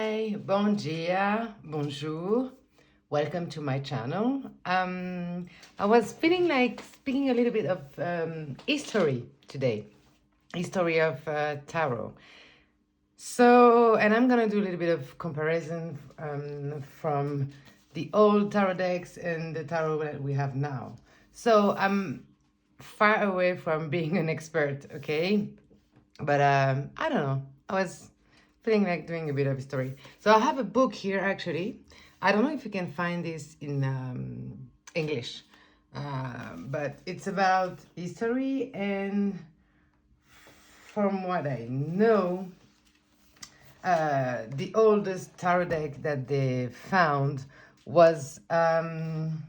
Hi, bon dia, bonjour. Welcome to my channel. I was feeling like speaking a little bit of history today, history of tarot. So, and I'm gonna do a little bit of comparison from the old tarot decks and the tarot that we have now. So I'm far away from being an expert, okay? But I don't know. I was feeling like doing a bit of history. So I have a book here actually. I don't know if you can find this in English, but it's about history, and from what I know, the oldest tarot deck that they found was around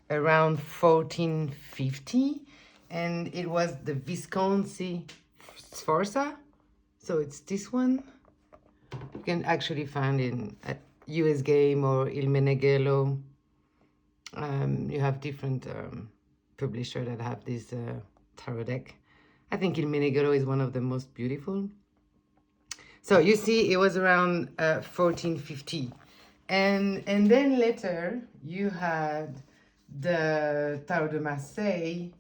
1450, and it was the Visconti Sforza. So it's this one. You can actually find in at US Game or Il Meneghello. You have different publishers that have this tarot deck. I think Il Meneghello is one of the most beautiful. So you see, it was around 1450. And then later you had the Tarot de Marseille,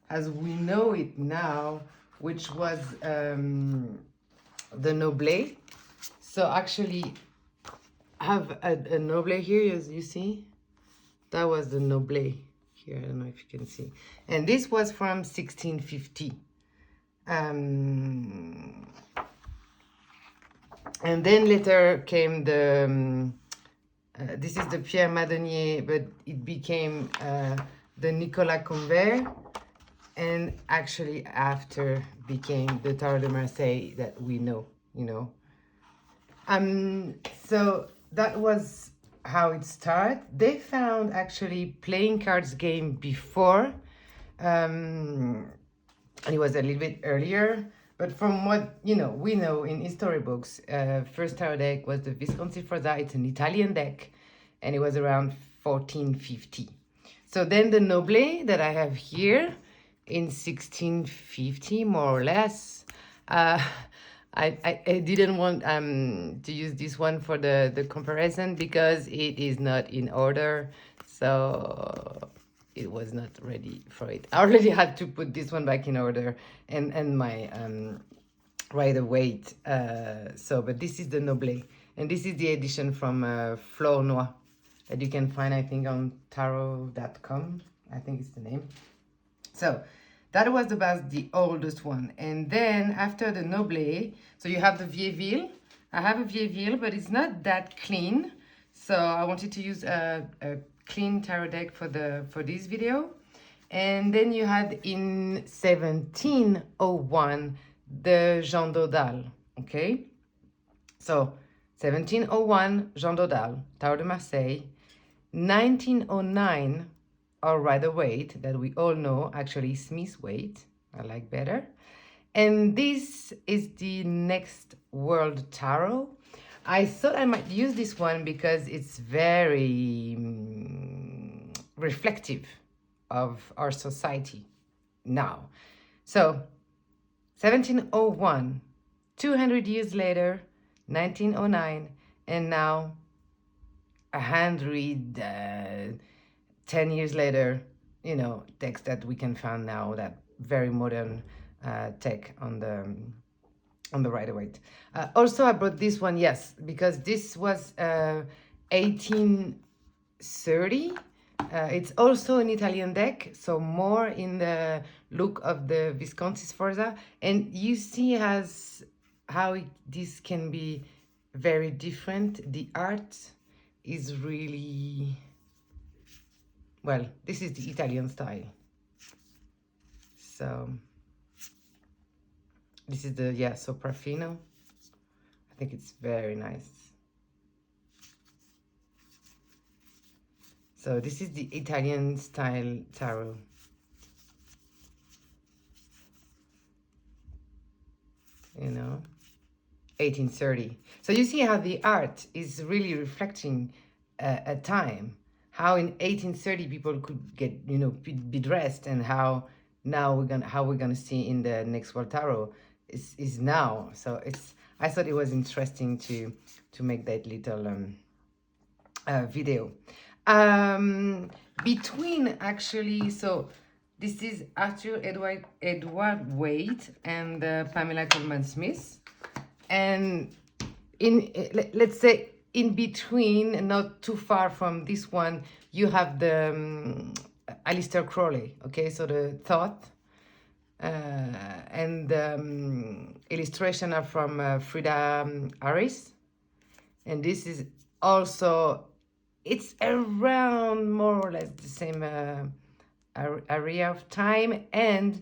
as we know it now, which was the Noble. So actually, I have a Noble here, as you see. That was the Noble here. I don't know if you can see. And this was from 1650. And then later came the, this is the Pierre Madonier, but it became the Nicolas Convert. And actually after became the Tarot de Marseille that we know, you know. So that was how it started. They found actually playing cards game before, and it was a little bit earlier. But from what we know in history books, first tarot deck was the Visconti Sforza. It's an Italian deck, and it was around 1450. So then the Noble that I have here in 1650, more or less. I didn't want to use this one for the comparison because it is not in order, so it was not ready for it. I already had to put this one back in order and my Rider-Waite. But this is the Noble, and this is the edition from Fleur Noire that you can find, I think, on tarot.com. I think it's the name. So that was about the oldest one. And then after the Noble, so you have the Vieilleville. I have a Vieilleville, but it's not that clean. So I wanted to use a clean tarot deck for this video. And then you had in 1701 the Jean Dodal, okay? So 1701 Jean Dodal, Tarot de Marseille. 1909 or Rider-Waite, that we all know, actually Smith-Waite, I like better. And this is the Next World Tarot. I thought I might use this one because it's very reflective of our society now. So 1701, 200 years later, 1909, and now 10 years later, text that we can find now, that very modern tech on the Rider-Waite. Also, I brought this one, yes, because this was 1830. It's also an Italian deck, so more in the look of the Visconti Sforza. And you see how this can be very different. The art is really... Well, this is the Italian style. So this is the, Sopraffino. I think it's very nice. So this is the Italian style tarot. You know, 1830. So you see how the art is really reflecting a time. How in 1830 people could get, be dressed, and how now we're gonna see in the Next World Tarot is now. So I thought it was interesting to make that little video. Between actually, so this is Arthur Edward Wade and Pamela Coleman Smith, and let's say in between, not too far from this one, you have the Alistair Crowley. Okay, so the thought and illustration are from Frida Harris, and this is also, it's around more or less the same area of time, and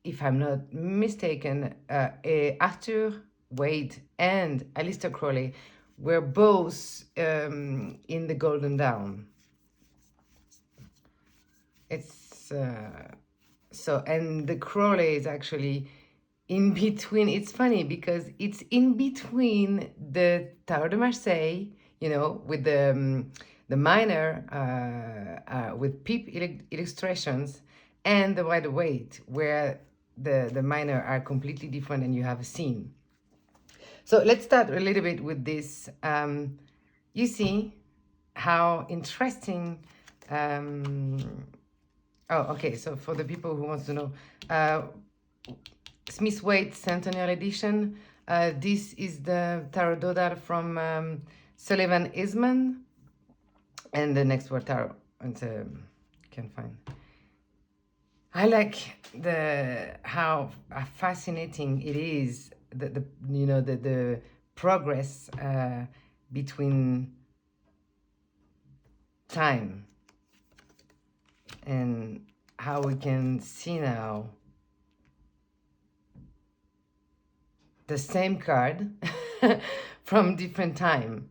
if I'm not mistaken, Arthur Wade and Alistair Crowley were both in the Golden Dawn. It's so, and the Crowley is actually in between. It's funny because it's in between the Tower de Marseille, you know, with the minor with peep illustrations, and the Wide Wade, where the minor are completely different and you have a scene. So let's start a little bit with this. You see how interesting. Oh, okay. So for the people who want to know, Smith Wade Centennial Edition. This is the Tarot Dodal from Sullivan Eastman, and the next word tarot. And can find. I like how fascinating it is, the progress between time, and how we can see now the same card from different time.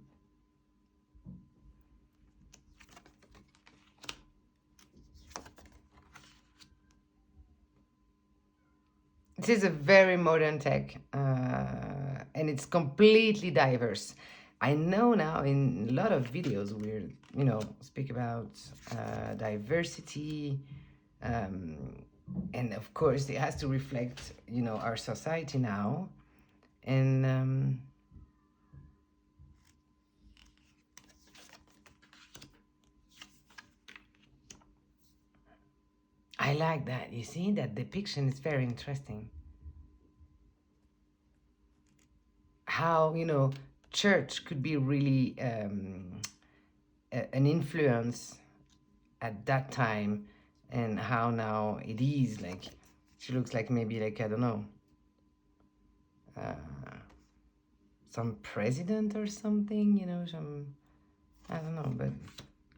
This is a very modern tech, and it's completely diverse. I know now in a lot of videos we speak about diversity, and of course it has to reflect our society now, and I like that. You see, that depiction is very interesting. How, church could be really an influence at that time, and how now it is like, she looks like maybe like, I don't know, some president or something, some, I don't know, but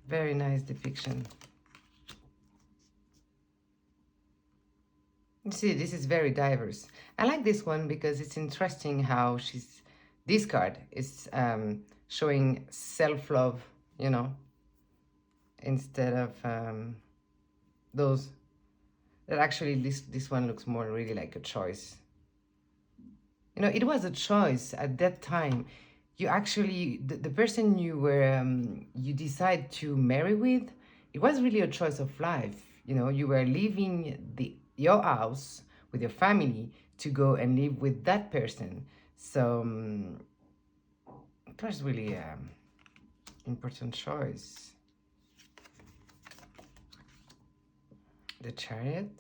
very nice depiction. You see, this is very diverse. I like this one because it's interesting how this card is showing self-love, instead of those that actually this one looks more really like a choice. It was a choice at that time. You actually, the person you were you decide to marry with, it was really a choice of life. You were leaving your house with your family to go and live with that person. So it was really important choice. The Chariot.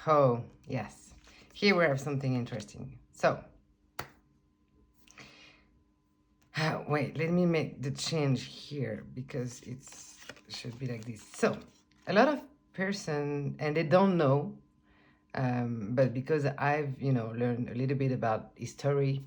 Oh, yes. Here we have something interesting. So, wait, let me make the change here because it should be like this. So, a lot of person, and they don't know, but because I've, learned a little bit about history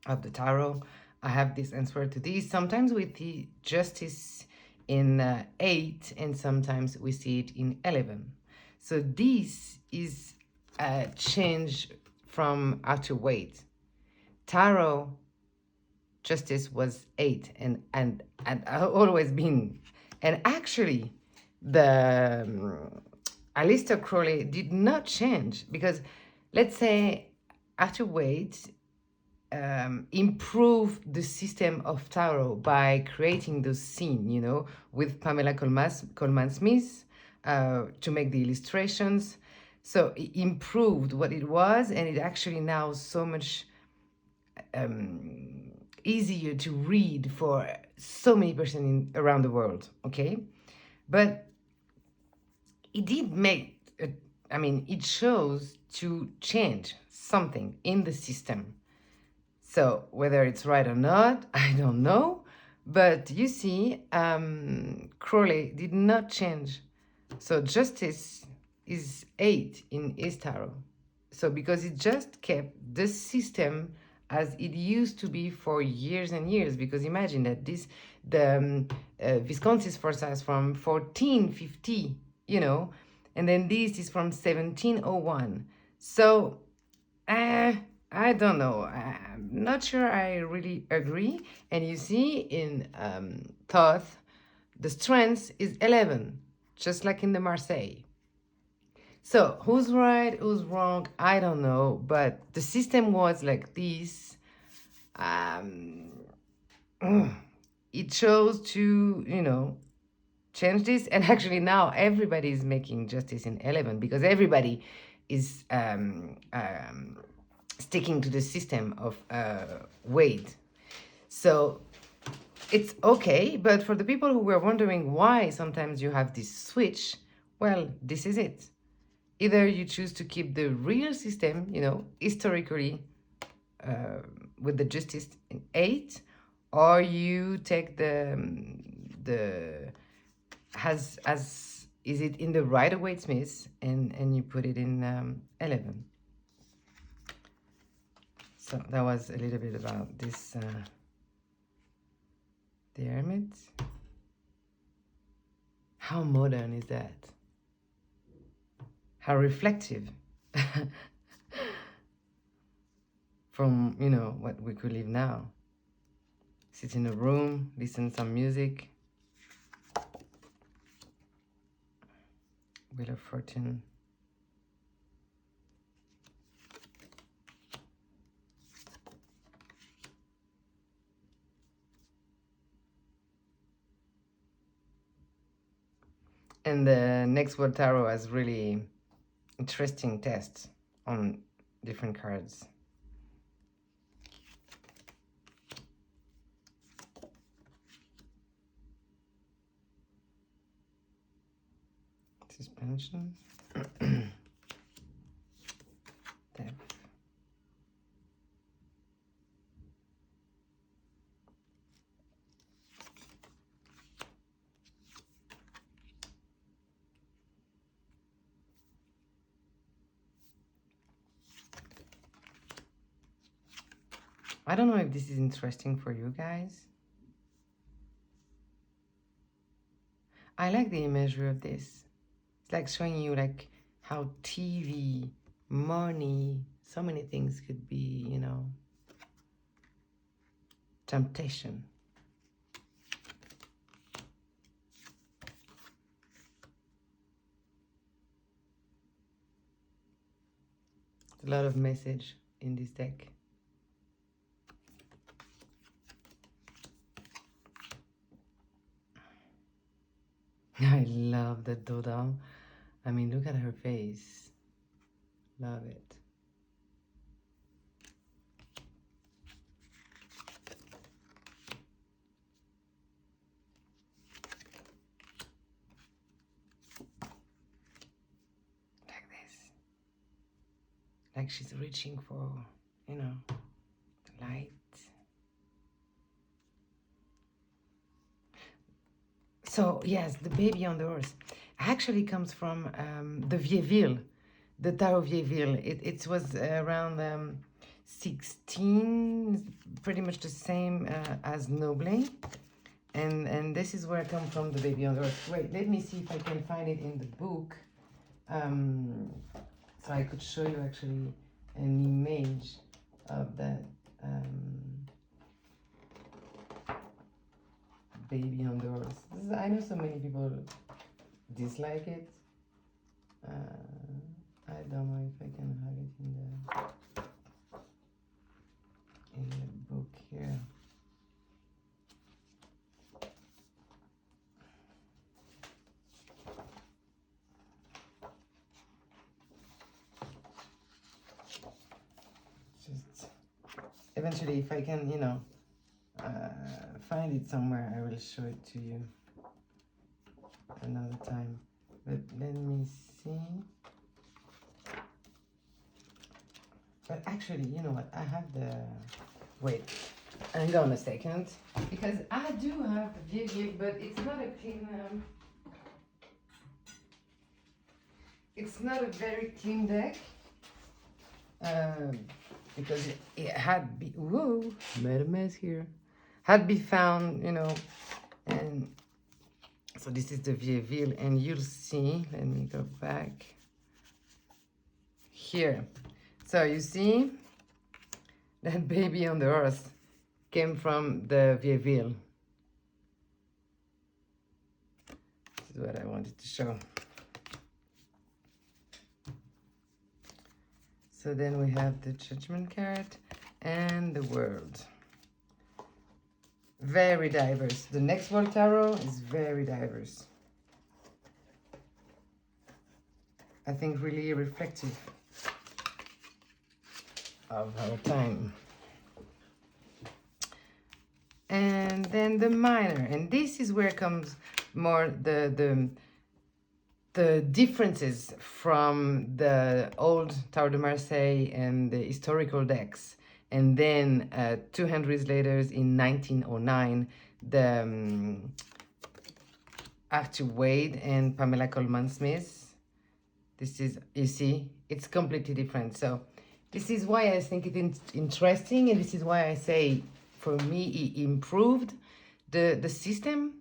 of the tarot, I have this answer to this. Sometimes we see justice in 8, and sometimes we see it in 11. So this is a change from Arthur Wade. Tarot justice was 8, and always been. And actually, the Alistair Crowley did not change, because let's say Arthur Wade improved the system of tarot by creating those scenes, with Pamela Coleman Smith, to make the illustrations. So it improved what it was, and it actually now so much easier to read for so many persons around the world, okay? But it did make, it shows to change something in the system. So whether it's right or not, I don't know. But you see, Crowley did not change. So justice is 8 in his tarot. So because it just kept the system as it used to be for years and years. Because imagine that the Visconti's forçats from 1450, and then this is from 1701. So I don't know. I'm not sure I really agree. And you see in Thoth, the strength is 11, just like in the Marseille. So who's right, who's wrong, I don't know. But the system was like this. It chose to, change this. And actually now everybody is making justice in 11 because everybody is sticking to the system of weight. So it's okay, but for the people who were wondering why sometimes you have this switch, well, this is it. Either you choose to keep the real system, historically with the justice in 8, or you take the as is it in the Rider-Waite-Smith and you put it in 11. So that was a little bit about this, the Hermit. How modern is that? How reflective from, what we could live now. Sit in a room, listen to some music. Wheel of Fortune. And the next World Tarot has really interesting tests on different cards. Suspension. Depth. I don't know if this is interesting for you guys. I like the imagery of this. It's like showing you like how TV, money, so many things could be, temptation. A lot of message in this deck. I love the dodo. I mean, look at her face. Love it. Like this. Like she's reaching for, light. So, yes, the baby on the horse actually comes from the Vieilleville, the Tarot Vieilleville. It was around 16, pretty much the same as Noble. And this is where I come from, the baby on the horse. Wait, let me see if I can find it in the book. So I could show you actually an image of that baby on the horse. I know so many people dislike it. I don't know if I can have it in the book here. eventually, if I can, you know, find it somewhere, I will show it to you another time. But let me see. But actually, you know what? I have the... Wait, hang on a second. Because I do have the VV, but it's not a clean... it's not a very clean deck. Because it had be... Whoa, made a mess here. Had be found, you know, and... So this is the Vieville, and you'll see, let me go back here. So you see, that baby on the horse came from the Vieville. This is what I wanted to show. So then we have the Judgment card and the World. Very diverse. The next World Tarot is very diverse. I think really reflective of our time. And then the Minor, and this is where comes more the differences from the old Tarot de Marseille and the historical decks. And then 200 later, in 1909, the Archie Wade and Pamela Coleman Smith. This is, you see, it's completely different. So this is why I think it's interesting, and this is why I say, for me, it improved the system,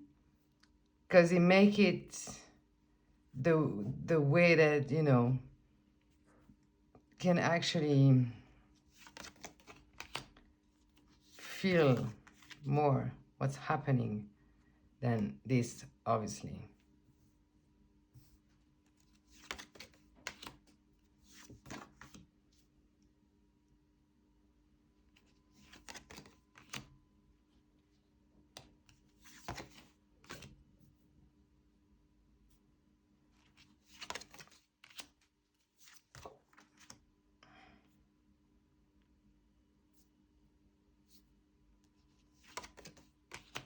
because it make it the way that, you know, can actually feel more what's happening than this, obviously.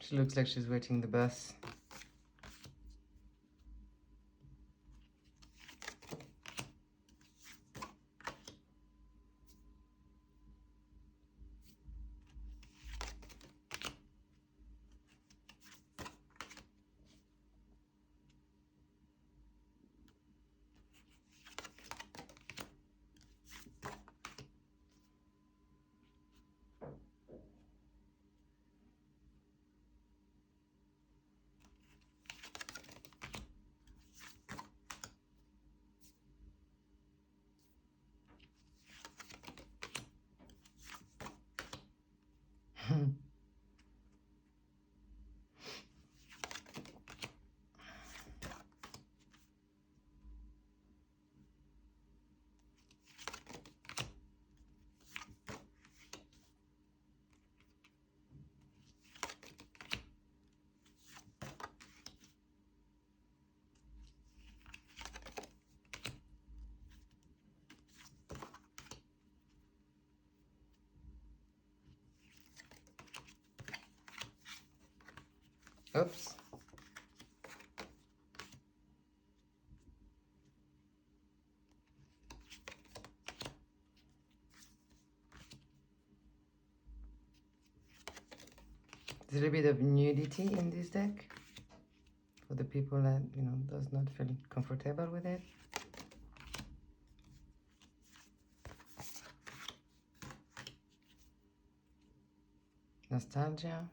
She looks like she's waiting the bus. Oops. There's a little bit of nudity in this deck for the people that, you know, does not feel comfortable with it. Nostalgia.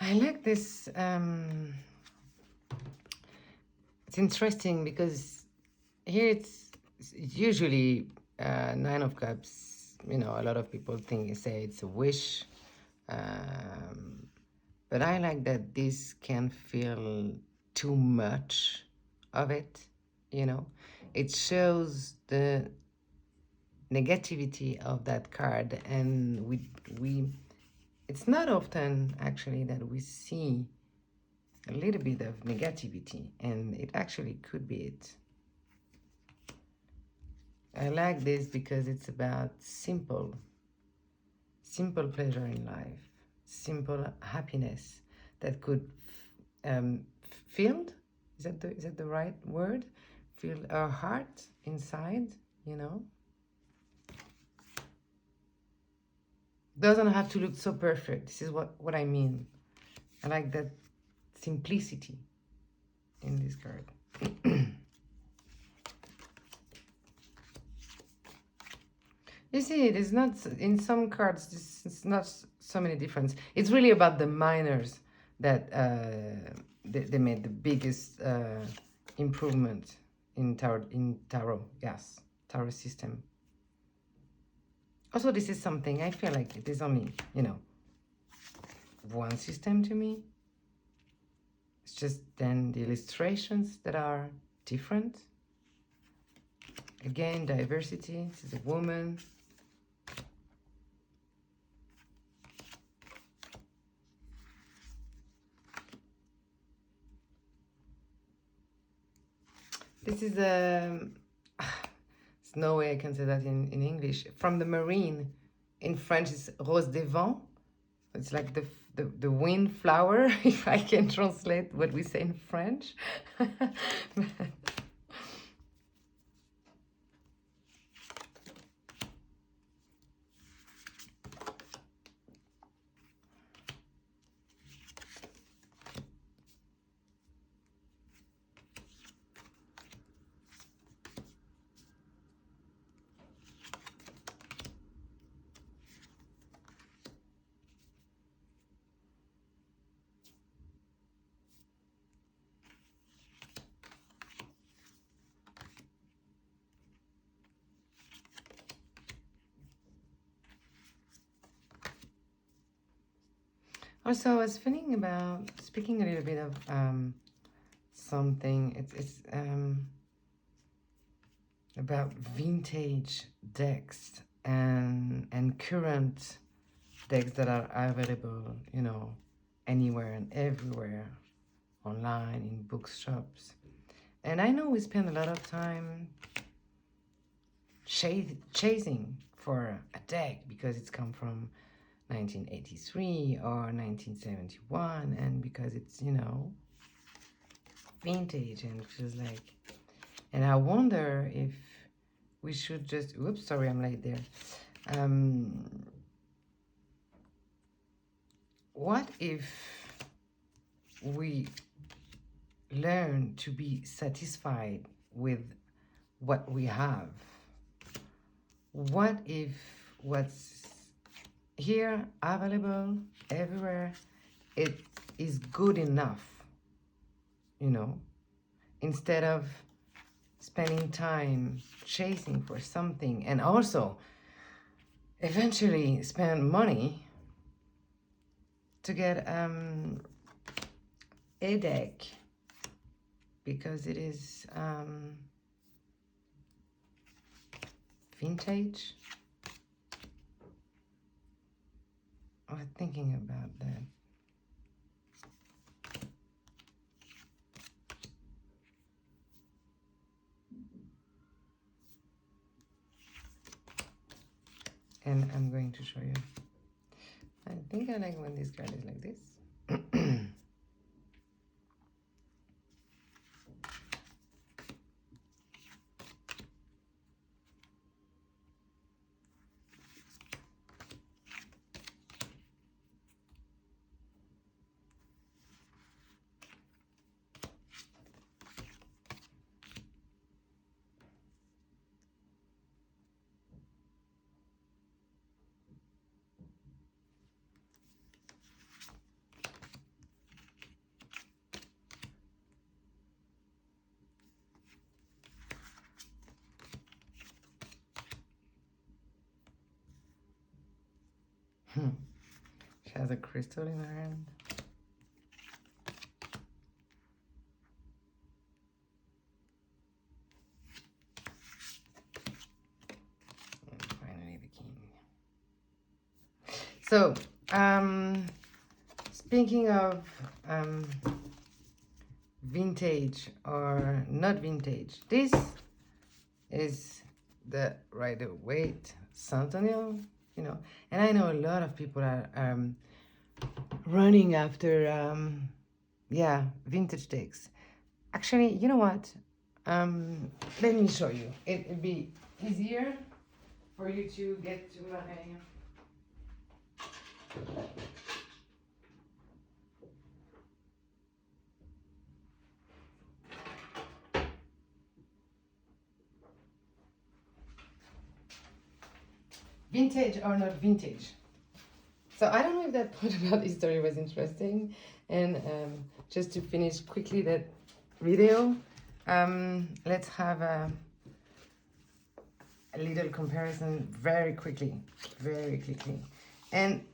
I like this. It's interesting because here it's usually Nine of Cups. You know, a lot of people say it's a wish, but I like that this can feel too much of it, you know. It shows the negativity of that card, and we it's not often actually that we see a little bit of negativity, and it actually could be it. I like this because it's about simple pleasure in life, simple happiness that could filled, is that the right word? Fill our heart inside, you know. Doesn't have to look so perfect. This is what I mean. I like that simplicity in this card. You see, it is not, in some cards, it's not so many difference. It's really about the minors that they made the biggest improvement in tarot, yes, tarot system. Also, this is something, I feel like it is only, you know, one system to me. It's just then the illustrations that are different. Again, diversity. This is a woman. This is a... There's no way I can say that in English. From the Marine. In French, it's Rose des Vents. It's like the wind flower, if I can translate what we say in French. Also, I was thinking about speaking a little bit of something. It's about vintage decks and current decks that are available, you know, anywhere and everywhere, online, in bookshops. And I know we spend a lot of time chasing for a deck because it's come from 1983 or 1971, and because it's, you know, vintage and feels like, and I wonder if we should just, oops, sorry, I'm late there. What if we learn to be satisfied with what we have? What if what's here, available everywhere, it is good enough, you know, instead of spending time chasing for something, and also eventually spend money to get a deck because it is vintage. I was thinking about that. And I'm going to show you. I think I like when this card is like this. She has a crystal in her hand. So, speaking of vintage or not vintage, this is the Rider Waite Centennial, you know, and I know a lot of people are running after, yeah, vintage decks. Actually, you know what? Let me show you. It'd be easier for you to get to my. Vintage or not vintage. So I don't know if that part about history was interesting. And just to finish quickly that video, let's have a little comparison very quickly. And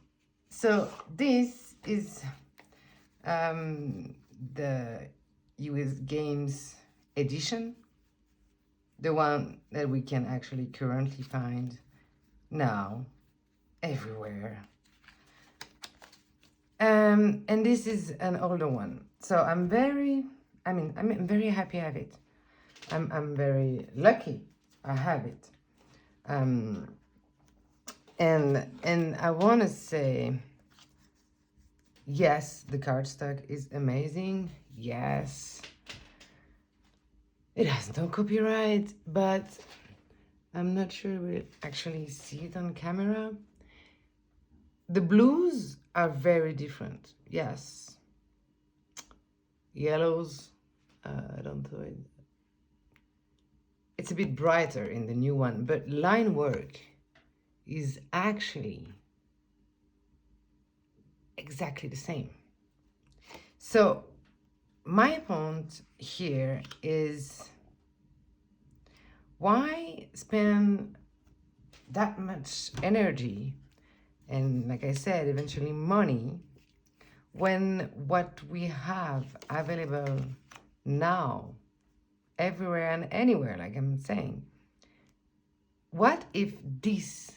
so this is the US Games edition, the one that we can actually currently find now everywhere. And this is an older one, so I'm very happy I have it. I'm very lucky I have it. And I want to say, yes, the cardstock is amazing. Yes, it has no copyright, but I'm not sure we'll actually see it on camera. The blues are very different. Yes. Yellows, I don't know. It's a bit brighter in the new one, but line work is actually exactly the same. So my point here is, why spend that much energy and, like I said, eventually money, when what we have available now everywhere and anywhere, like I'm saying? What if this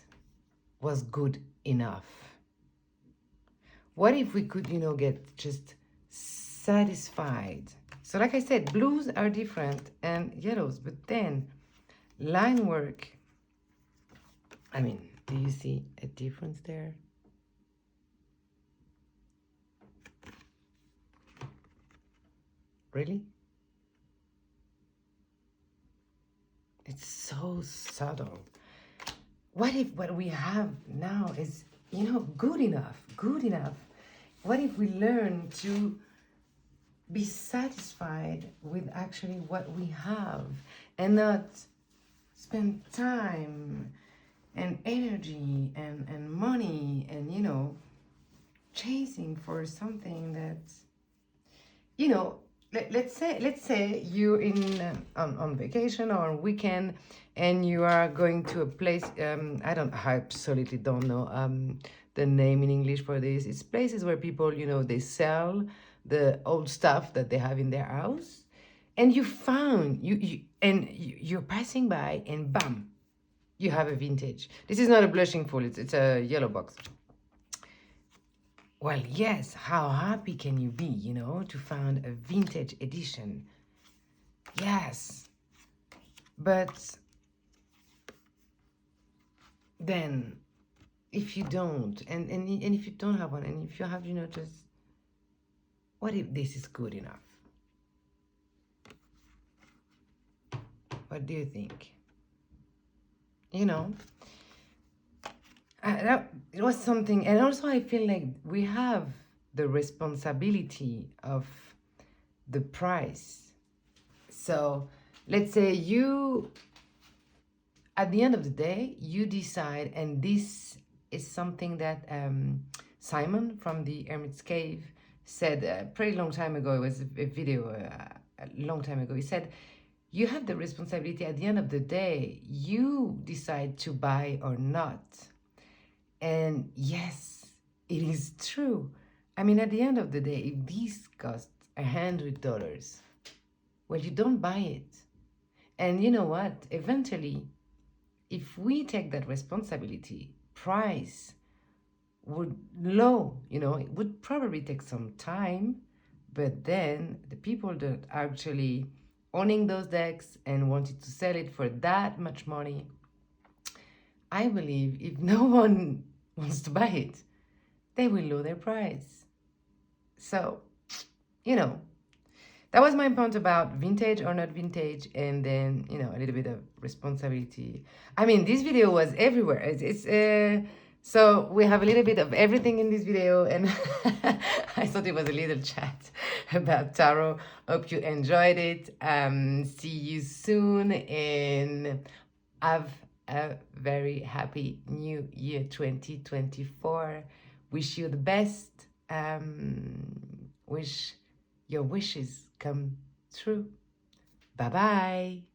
was good enough? What if we could, get just satisfied? So like I said, blues are different and yellows, but then line work, do you see a difference there? Really? It's so subtle. What if what we have now is, good enough? What if we learn to be satisfied with actually what we have and not spend time and energy and money and, chasing for something that, let's say you're in on vacation or on weekend and you are going to a place, I absolutely don't know the name in English for this. It's places where people, they sell the old stuff that they have in their house, and you found you're passing by and bam, you have a vintage. This is not a blushing fool, it's a yellow box. Well, yes, how happy can you be, to find a vintage edition? Yes. But then if you don't, and if you don't have one, and if you have, just, what if this is good enough? What do you think? It was something, and also I feel like we have the responsibility of the price. So let's say you, at the end of the day, you decide, and this is something that Simon from the Hermit's Cave said a pretty long time ago. It was a video a long time ago. He said, you have the responsibility at the end of the day. You decide to buy or not. And yes, it is true. At the end of the day, if this costs $100, well, you don't buy it. And you know what? Eventually, if we take that responsibility, price would low, it would probably take some time, but then the people that are actually owning those decks and wanted to sell it for that much money, I believe if no one wants to buy it, they will lower their price. So, that was my point about vintage or not vintage, and then, a little bit of responsibility. I mean, this video was everywhere. So we have a little bit of everything in this video, and I thought it was a little chat about tarot. Hope you enjoyed it. See you soon, and have a very happy new year 2024. Wish you the best. Wish your wishes come true. Bye bye.